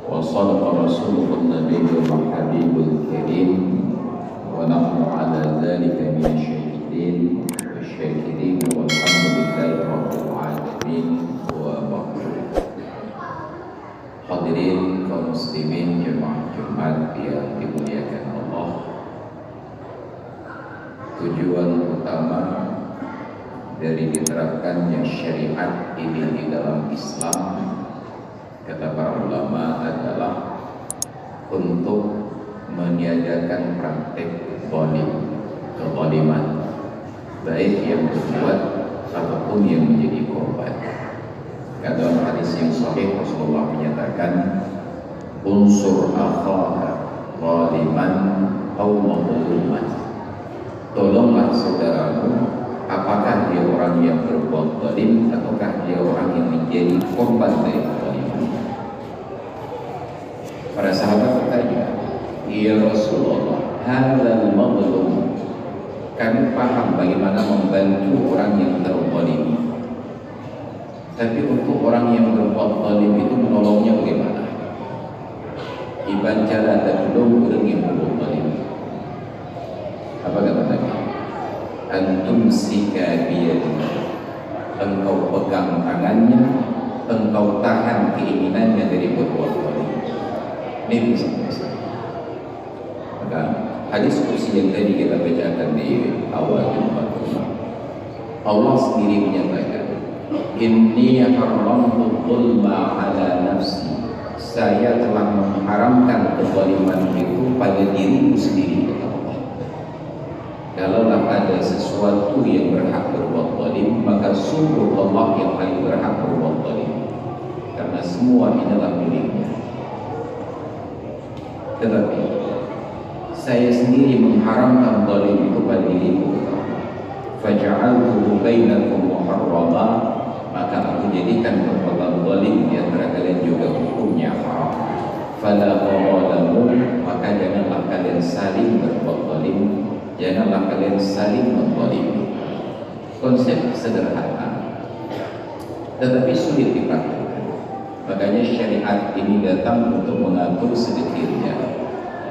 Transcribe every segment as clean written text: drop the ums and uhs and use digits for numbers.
وصدق رسوله النبي الحبيب الكريم ونحن على ذلك من الشاهدين والشاكرين والحمد لله رب العالمين. وبعد. Hadirin kaum muslimin jemaah Jumat yang dimuliakan Allah, tujuan utama dari diterapkannya syariat ini di dalam Islam, kata para ulama, adalah untuk meniadakan praktek kezaliman, baik yang berbuat ataupun yang menjadi korban. Dalam hadis yang sahih Rasulullah menyatakan, unsur akhaka zaliman aw mazluman, tolonglah saudaramu, apakah dia orang yang berbuat zalim ataukah dia orang yang menjadi korban dari kezaliman. Para sahabat bertanya, ya Rasulullah, hadzal mazlum, kami paham bagaimana membantu orang yang terzalimi, tapi untuk orang yang berbuat zalim itu menolongnya bagaimana? Iban cara dan belum orang yang berbuat zalim. Apa kata Nabi? Antum sika biyadihi, engkau pegang tangannya, engkau tahan keinginannya dari berbuat zalim. Ini bisa. Maka hadis kursi yang tadi kita bacakan di awal Jumat, Allah sendiri menyatakan, Inni haramtu dzulma ala nafsi, saya telah mengharamkan kezaliman itu pada diriku sendiri. Kalaulah ada sesuatu yang berhak berbuat zalim, maka sungguh Allah yang paling berhak berbuat zalim, karena semua adalah miliknya. Tetapi saya sendiri mengharamkan zalim itu pada diriku. Faja'altuhu bainakum muharrama, maka aku jadikan perbuatan zalim di antara kalian juga hukumnya haram. Fala tadhalamu, maka janganlah kalian saling berbuat zalim, janganlah kalian saling menzalimi. Konsep sederhana tetapi sulit dipraktikkan. Makanya syariat ini datang untuk mengatur sedetailnya,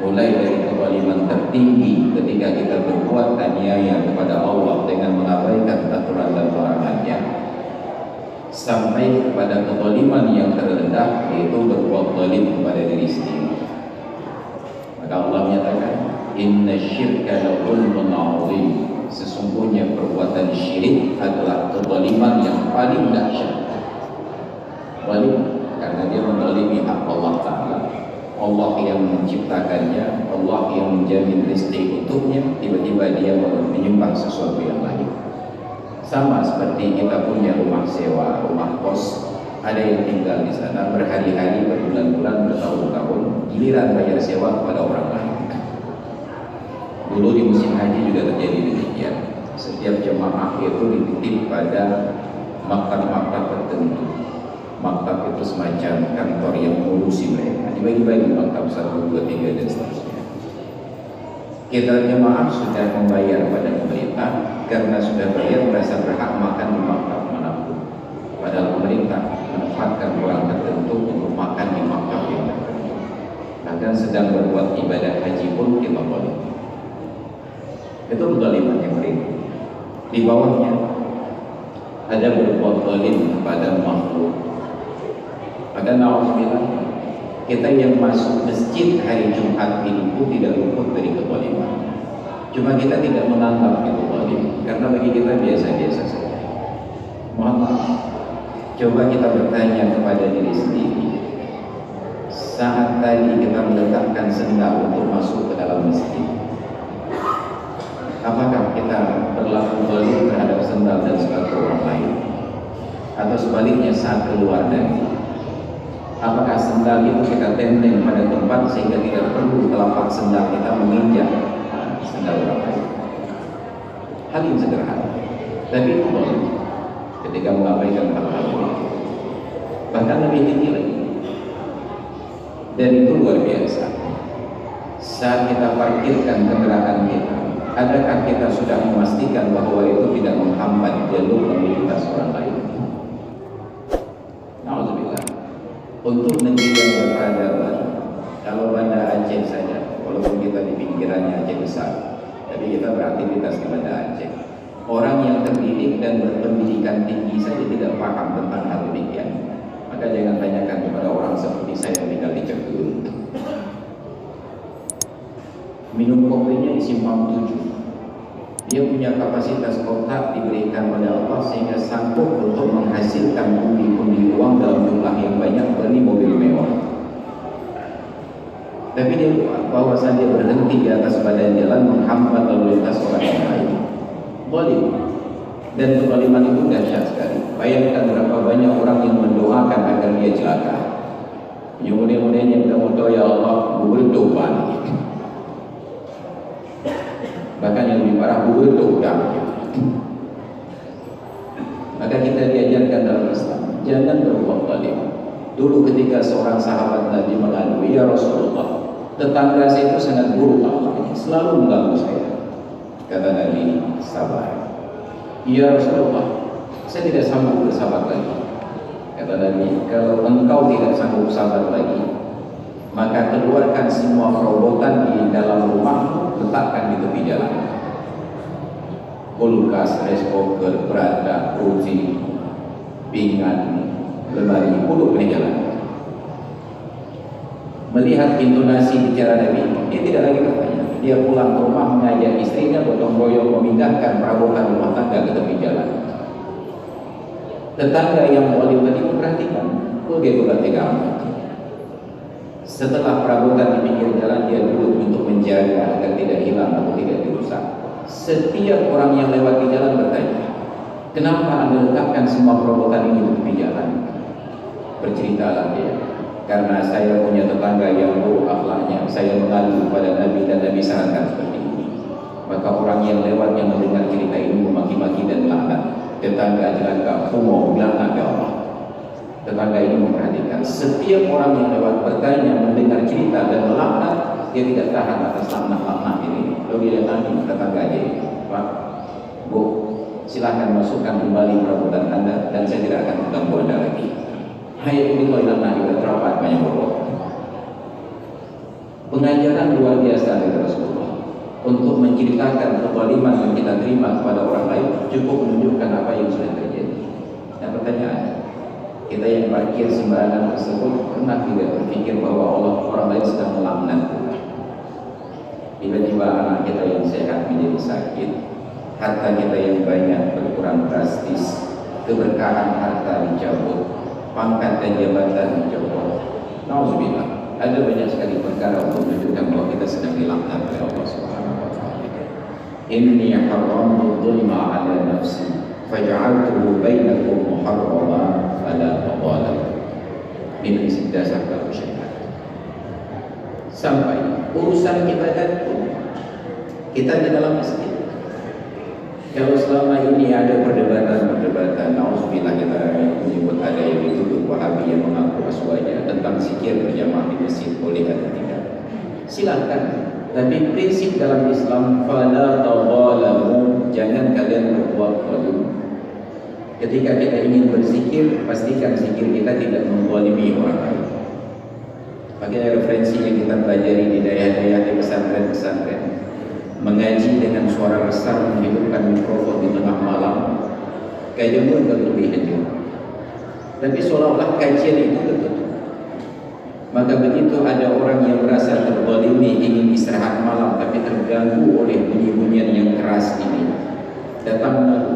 mulai dari kezaliman tertinggi ketika kita berbuat aniaya kepada Allah dengan mengabaikan aturan dan larangannya, sampai kepada kezaliman yang terendah, yaitu berbuat zalim kepada diri sendiri. Maka Allah menyatakan, inna syirka la zulmun azim, sesungguhnya perbuatan syirik adalah kezaliman yang paling dahsyat. Zalim karena dia menzalimi hak Allah Ta'ala, Allah yang menciptakannya, Allah yang menjamin rezeki untuknya, tiba-tiba dia menyembah sesuatu yang lain. Sama seperti kita punya rumah sewa, rumah kos, ada yang tinggal di sana berhari-hari, berbulan-bulan, bertahun-tahun, giliran bayar sewa kepada orang lain. Dulu di musim haji juga terjadi demikian. Setiap jemaah itu dititip pada maktab-maktab tertentu. Maktab itu semacam kantor yang mengurusi mereka, dibagi-bagi maktab 1, 2, 3 dan seterusnya. Kita jemaah sudah membayar pada pemerintah, karena sudah bayar merasa berhak makan di maktab manapun. Padahal pemerintah menempatkan orang tertentu untuk makan di maktab yang tertentu. Bahkan sedang berbuat ibadah haji pun kita boleh. Itu kezaliman yang ringan. Di bawahnya ada berbuat zalim kepada makhluk. Maka na'udzubillah, kita yang masuk masjid hari Jumat ini pun tidak luput dari kezaliman. Cuma kita tidak menganggap itu zalim, karena bagi kita biasa-biasa saja. Mohon maaf, coba kita bertanya kepada diri sendiri. Saat tadi kita meletakkan sendal untuk masuk ke dalam masjid, apakah kita berlaku zalim terhadap sendal dan sepatu orang lain? Atau sebaliknya saat keluar dari, apakah sendal itu kita tenteng pada tempat sehingga tidak perlu telapak sendal kita menginjak sendal orang lain? Hal yang sederhana, tapi itu boleh ketika mengabaikan hal-hal ini, bahkan lebih tinggi lagi. Dan itu luar biasa. Saat kita parkirkan kendaraan kita, adakah kita sudah memastikan bahwa itu tidak menghambat jalur lalu lintas orang lain? Na'udzubillah. Untuk negeri yang berperadaban, akademik dan berpendidikan tinggi saja tidak paham tentang hal demikian, maka jangan tanyakan kepada orang seperti saya yang tinggal di Cekul. Minum kopinya disimpang 7. Dia punya kapasitas otak diberikan oleh Allah sehingga sanggup untuk menghasilkan pundi-pundi uang dalam jumlah yang banyak, beli mobil mewah. Tapi dia lupa bahwasan dia berhenti di atas badan jalan menghambat lalu lintas orang yang lain. Boleh. Dan kezaliman itu dahsyat sekali. Bayangkan berapa banyak orang yang mendoakan agar dia celaka. Yang mudah-mudahan kita mau doa, ya Allah, berdoa. Bahkan yang lebih parah, berdoa. Maka kita diajarkan dalam Islam, jangan berbuat zalim. Dulu ketika seorang sahabat Nabi mengadu, ya Rasulullah, tetangga saya itu sangat buruk akhlaknya, selalu mengganggu saya. Kata Nabi, sabar. Ya Rasulullah, saya tidak sanggup bersabar lagi. Kata Nabi, kalau engkau tidak sanggup sabar lagi, maka keluarkan semua perobotan di dalam rumah, letakkan di tepi jalan. Kulkas, rice cooker, beranda, kursi, pinggan, lemari, duduk di jalan. Melihat intonasi bicara Nabi, dia tidak lagi bertanya. Dia pulang ke rumah mengajak istrinya gotong royong memindahkan perabotan rumah tangga ke tepi jalan. Tetangga yang zalim tadi memperhatikan, oh dia juga tega. Setelah perabotan di pinggir jalan, dia duduk untuk menjaga agar tidak hilang atau tidak dirusak. Setiap orang yang lewat di jalan bertanya, kenapa Anda letakkan semua perabotan ini di tepi jalan? Berceritalah dia, karena saya punya tetangga yang buruk akhlaknya, saya mengadu kepada Nabi dan Nabi sarankan seperti ini. Maka orang yang lewat yang mendengar cerita ini memaki-maki dan laknat. Tetangga celaka, humor, laknat ya Allah. Tetangga ini memperhatikan setiap orang yang lewat bertanya, mendengar cerita dan melaknat, dia tidak tahan atas laknat-laknat ini. Lalu dia tanya tetangga aja, Pak, Bu, silahkan masukkan kembali perabotan Anda dan saya tidak akan mengganggu Anda lagi. Hai Allah laknat juga terapat banyak borok. Pengajaran luar biasa dari Rasulullah untuk menceritakan kezaliman yang kita terima kepada orang lain cukup menunjukkan apa yang sudah terjadi. Nah pertanyaan, kita yang parkir sembarangan tersebut pernah tidak berpikir bahwa Allah orang lain sedang melaknat kita? Tiba-tiba anak kita yang sehat menjadi sakit, harta kita yang banyak berkurang drastis, keberkahan harta dicabut, pangkat dan jabatan dicopot. Nauzubillah, ada banyak sekali perkara untuk menunjukkan bahwa kita sedang dilaknat oleh Allah Subhanahu wa taala. Inni haramtu dzulma 'ala nafsi faj'altuhu bainakum muharrama fala tadhalam. Ini prinsip dasar dalam syariat. Sampai urusan ibadat pun kita di dalam masjid. Kalau selama ini ada perdebatan, nauzubillah kita menyebut ada yang dituduh Wahabi yang mengaku aswanya tentang zikir berjamaah di masjid boleh atau tidak, silakan. Tapi prinsip dalam Islam, fala tadhalamu, jangan kalian berbuat zalim. Ketika kita ingin berzikir, pastikan zikir kita tidak menzalimi orang lain. Pakai referensi yang kita pelajari di daerah-daerah di pesantren-pesantren, mengaji dengan suara besar, menghidupkan mikrofon di tengah malam, kajian lebih hadir. Tapi seolah-olah kajian itu tertutup. Maka begitu ada orang yang merasa terzalimi, ingin istirahat malam tapi terganggu oleh bunyi-bunyian yang keras ini, datang lalu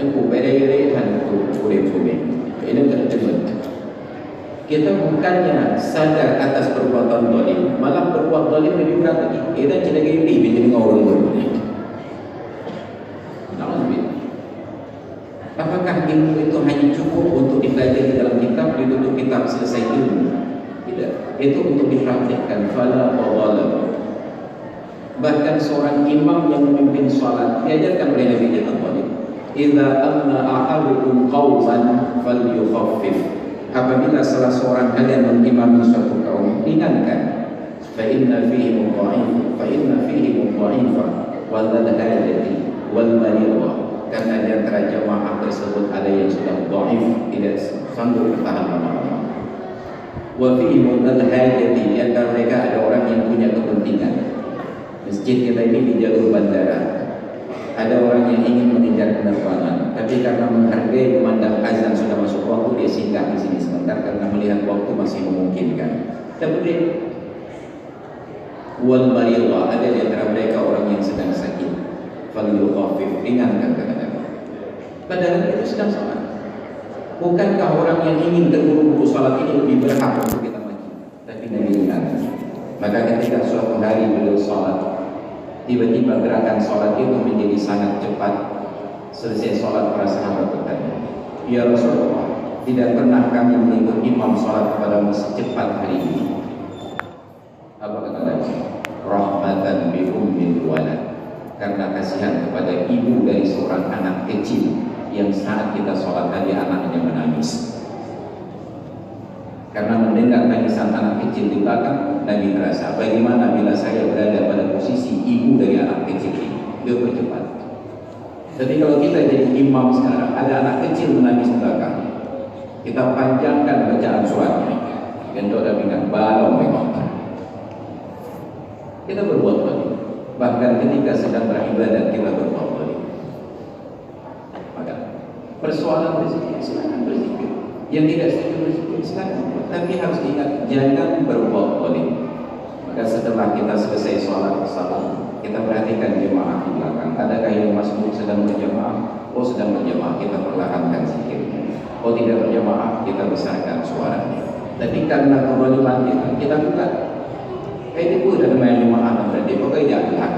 bedai-bedaihan boleh-boleh. Ini terjemah. Kita bukannya sadar atas perbuatan zalim, malah berbuat zalim lebih berat lagi. Kita tidak gini menjadi orang zalim. Apakah ilmu itu hanya cukup untuk dipelajari dalam kitab, ditutup kitab selesai ilmu? Tidak. Itu untuk dipraktikkan. Fala tadhalam. Bahkan seorang imam yang memimpin salat diajarkan oleh Nabi kita zalim. Idza amna ahadukum qauman falyukhaffif. Apabila salah seorang kalian mengimami suatu kaum, ringankan. Fa inna fihi mudha'if, wal hadati wal maridha. Karena di antara jamaah tersebut ada yang sudah dhaif, tidak sanggup bertahan lama-lama. Wa fihi mudha'if, di antara mereka ada orang yang punya kepentingan. Masjid kita ini di jalur bandara. Ada orang yang ingin mengejar penerbangan, tapi karena menghargai memandang azan sudah masuk waktu, dia singgah di sini sebentar karena melihat waktu masih memungkinkan. Kemudian wal maridah, ada di antara mereka orang yang sedang sakit, falyukhaffif, ringankan kadang-kadang. Padahal itu sedang salat. Bukankah orang yang ingin terburu-buru salat ini lebih berhak untuk kita maju? Tapi Nabi ingat. Maka ketika suatu hari beliau salat, tiba-tiba gerakan sholat itu menjadi sangat cepat. Selesai sholat, para sahabat bertanya, "Ya Rasulullah, tidak pernah kami mengikut imam sholat kepadamu secepat hari ini." Apa kata Nabi? Rahmatan bi ummil walad, karena kasihan kepada ibu dari seorang anak kecil yang saat kita sholat tadi anaknya menangis. Karena mendengar tangisan anak kecil di belakang, Nabi merasa bagaimana bila saya berada pada posisi ibu dari anak kecil ini. Dia bercepat. Jadi kalau kita jadi imam sekarang, ada anak kecil menangis di belakang, kita panjangkan bacaan suratnya. Gendok dan bilang balong memang. Kita berbuat baik. Bahkan ketika sedang beribadat kita berbuat baik. Maka persoalan rezeki silakan berzikir. Yang tidak setuju berzikir silakan. Tapi harus ingat, jangan berbuat zalim. Maka setelah kita selesai sholat salam, kita perhatikan jemaah di belakang. Adakah yang masuk sedang berjemaah? Oh sedang berjemaah, kita perlahankan zikirnya. Oh tidak berjemaah, kita besarkan suaranya. Tapi karena kezaliman kita buka. Itu pun ada main jemaah berarti pokoknya jangan.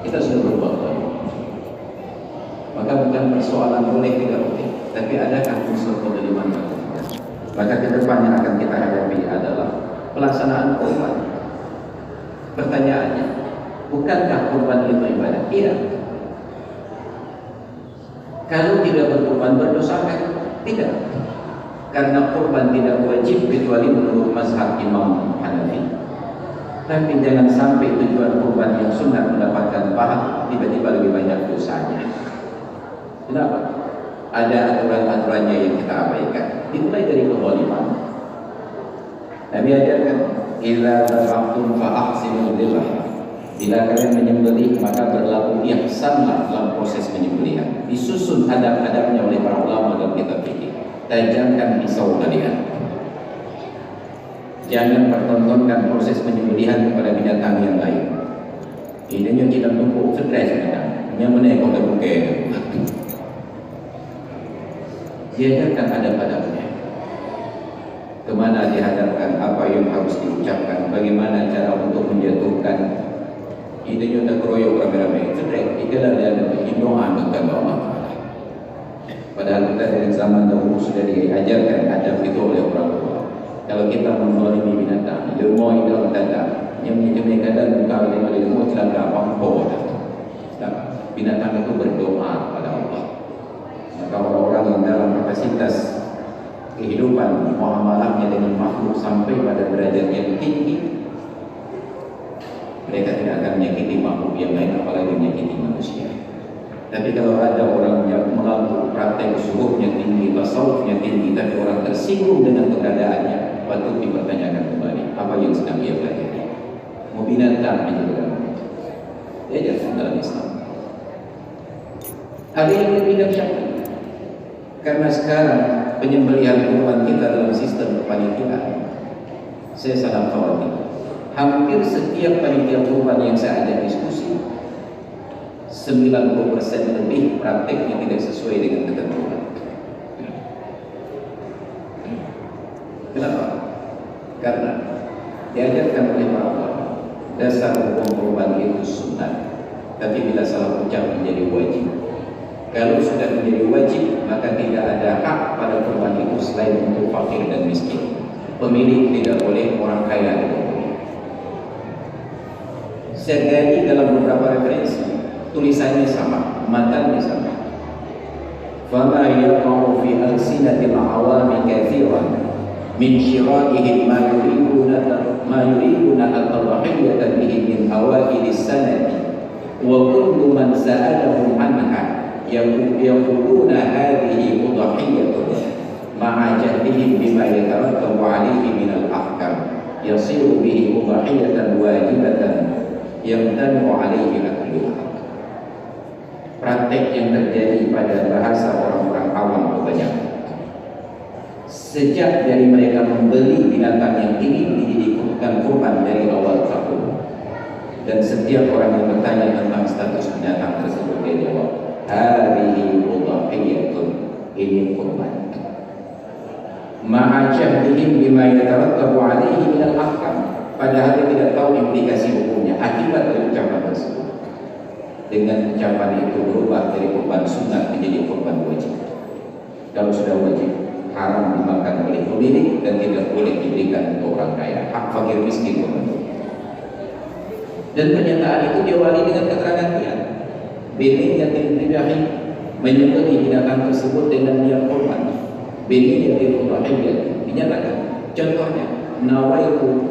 Kita sudah berbuat zalim. Maka bukan persoalan boleh tidak boleh, tapi adakah unsur kezaliman? Maka ke depan yang akan kita hadapi adalah pelaksanaan kurban. Pertanyaannya, bukankah kurban itu ibadah? Iya. Kalau tidak berkurban berdosa kan? Tidak. Karena kurban tidak wajib kecuali menurut mazhab Imam Hanafi. Tapi jangan sampai tujuan kurban yang sunat mendapatkan pahala tiba-tiba lebih banyak dosanya. Kenapa? Ada aturan-aturannya yang kita abaikan. Dimulai dari kezaliman. Nabi ajarkan, "Idza dzabhtum fa ahsinu dzibah." Bila kalian menyembelih, maka berlaku ihsanlah dalam proses penyembelihan. Disusun adab-adabnya oleh para ulama dalam kitab fikih. Tajamkan pisau kalian. Jangan pertontonkan proses penyembelihan kepada binatang yang lain. Ini yang kita tumpuk stres sebenarnya. Yang mana yang kau terbuka? Diajarkan adab-adabnya. Kemana dihadapkan, apa yang harus diucapkan, bagaimana cara untuk menjatuhkan. Itu juga keroyok rame-rame. Stres. Ikalah dia ada doa kepada Allah. Padahal kita dari zaman dahulu sudah diajarkan adab itu oleh orang tua. Kalau kita menzalimi binatang, ilmu itu tanda yang menyebabkan dan buka oleh ilmu celaka apa binatang itu berdoa kepada Allah. Maka orang-orang yang dalam kapasitas kehidupan muamalahnya dengan makhluk sampai pada derajat yang tinggi, mereka tidak akan menyakiti makhluk yang lain, apalagi menyakiti manusia. Tapi kalau ada orang yang mengaku praktek suruhnya tinggi, tasawufnya tinggi, tapi orang tersinggung dengan keberadaannya, patut dipertanyakan kembali apa yang sedang ia pelajari. Mau binatang menjadi diajarkan dalam Islam. Ada yang lebih dahsyat karena sekarang penyembelihan kurban kita dalam sistem kepanitiaan, saya sangat khawatir. Hampir setiap panitia kurban yang saya ajak diskusi, 90% lebih praktiknya tidak sesuai dengan ketentuan. Kenapa? Karena diajarkan oleh para ulama, dasar hukum kurban itu sunnah, tapi bila salah ucap menjadi wajib. Kalau sudah menjadi wajib, maka tidak ada hak pada kurban itu selain untuk fakir dan miskin. Pemilik tidak boleh orang kaya dan pemilik. Saya gali dalam beberapa referensi, tulisannya sama, matanya sama. Fama yaqa'u fi alsinatil awami katsiran min syira'ihim ma yuriduna at-tadhhiyata bihi min awailis sanati wa kullu man sa'alahum anha yaquluna hadhihi udhiyatun ma'a jahdihim bima yatarattabu 'alayhi min al-ahkam yasiru bihi udhiyatan wajibatan yamtanu 'alayhi akluha. praktek yang terjadi pada bahasa orang-orang awam kebanyakan. Sejak dari mereka membeli binatang yang ingin dijadikan kurban dari awal tahun, dan setiap orang yang bertanya tentang status binatang tersebut, dia jawab, hadhihi udhiyatun, ini kurban. Ma'ajahdihim bima yatarattabu alaihi minal ahkam, padahal dia tidak tahu implikasi hukumnya akibat dari ucapan tersebut. Dengan ucapan itu berubah dari kurban sunat menjadi kurban wajib. Kalau sudah wajib, haram dimakan oleh pemilik dan tidak boleh diberikan untuk orang kaya, hak fakir miskin pemenuh. Dan pernyataan itu diawali dengan keterangan dia, biniyatil bidahi, menyembelih binatang tersebut dengan niat kurban. Biniyatil udhiyah, dinyatakan. Contohnya, nawaitu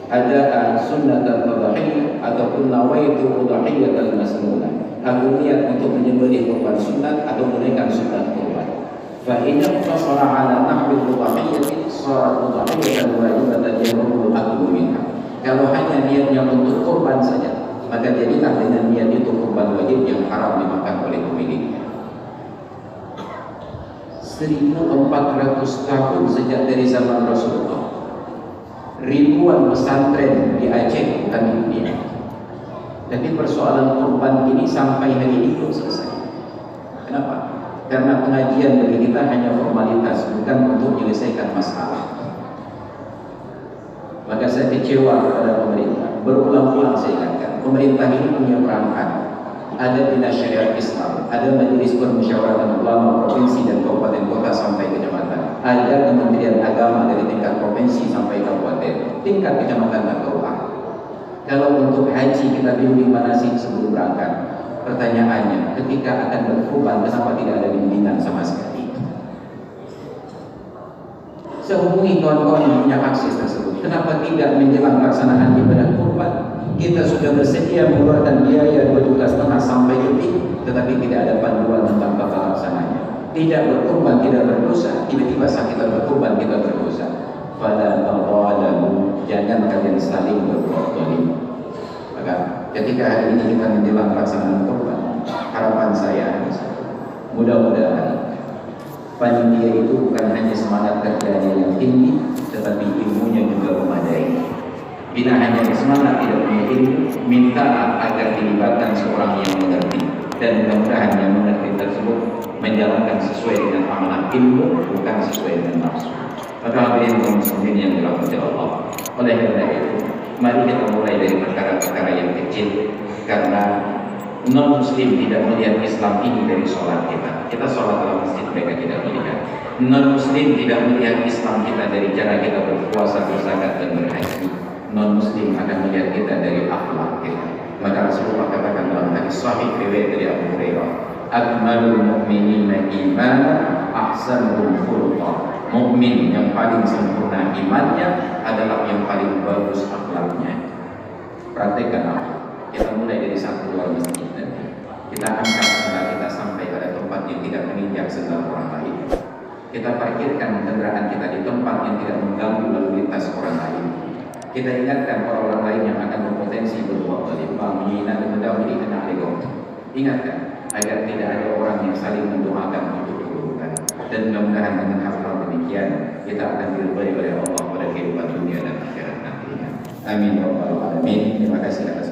ada sunnatan tadhiyah ataupun nawaitu udhiyatan masnunah. Aku niat untuk menyembelih kurban sunat atau menunaikan sunat kurban. Fa inna qasara ala nahwi udhiyati sara udhiyatan wajibatan yamuru al-aqlu minha. Kalau hanya niatnya untuk kurban saja, maka jadilah dengan niat itu kurban wajib yang haram dimakan oleh pemiliknya. 1400 tahun sejak dari zaman Rasulullah, ribuan pesantren di Aceh, bukan di dunia. Tapi persoalan kurban ini sampai hari ini belum selesai. Kenapa? Karena pengajian bagi kita hanya formalitas, bukan untuk menyelesaikan masalah. Maka saya kecewa kepada pemerintah. Berulang-ulang saya ingatkan, pemerintah ini punya perangkat. Ada Dinas Syariat Islam, ada Majelis Permusyawaratan Ulama Provinsi dan Kabupaten Kota sampai kecamatan, ada Kementerian Agama dari tingkat provinsi sampai kabupaten, tingkat kecamatan dan kabupaten. Kalau untuk haji kita bimbing manasik sebelum berangkat, pertanyaannya, ketika akan berkurban, kenapa tidak ada bimbingan sama sekali? Saya hubungi kawan-kawan yang punya akses tersebut. Kenapa tidak menjelang pelaksanaan ibadah kurban? Kita sudah bersedia mengeluarkan biaya 2,5 juta sampai lebih, tetapi tidak ada panduan tentang tata laksananya. Tidak berkurban tidak berdosa, tiba-tiba saat kita berkurban kita berdosa. Fala tadhalamu, jangan kalian saling berbuat zalim. Maka ketika hari ini kita menjelang pelaksanaan kurban, harapan saya mudah-mudahan panitia itu bukan hanya semangat kerjanya yang tinggi, tetapi ilmunya juga memadai. Bila hanya semangat tidak punya ilmu, minta agar dilibatkan seorang yang mengerti, dan mudah-mudahan yang mengerti tersebut menjalankan sesuai dengan amanah ilmu, bukan sesuai dengan nafsu. Maka hadirin kaum muslimin yang dirahmati Allah, oleh karena itu, mari kita mulai dari perkara-perkara yang kecil, karena non-muslim tidak melihat Islam ini dari sholat kita. Kita sholat dalam masjid, mereka tidak melihat. Non-muslim tidak melihat Islam kita dari cara kita berpuasa, berzakat, dan berhaji. Non-muslim akan melihat kita dari akhlak kita. Maka Rasulullah katakan dalam hadis sahih riwayat dari Abu Hurairah, akmalul mu'minina imanan ahsanuhum khuluqan. Mukmin yang paling sempurna imannya adalah yang paling bagus akhlaknya. Praktekkan akhlak. Kita mulai dari satu luar masjid nanti. Kita angkat sendal kita sampai pada tempat yang tidak menginjak sendal orang lain. Kita parkirkan kendaraan kita di tempat yang tidak mengganggu lalu lintas orang lain. Kita ingatkan orang-orang lain yang akan berpotensi berbuat zalim, menghina dan mendahului kena alaikum. Ingatkan agar tidak ada orang yang saling mendoakan untuk keburukan. Dan mudah-mudahan dengan hal-hal demikian kita akan diridhai oleh Allah pada kehidupan dunia dan akhirat nantinya. Amin ya rabbal alamin. Terima kasih atas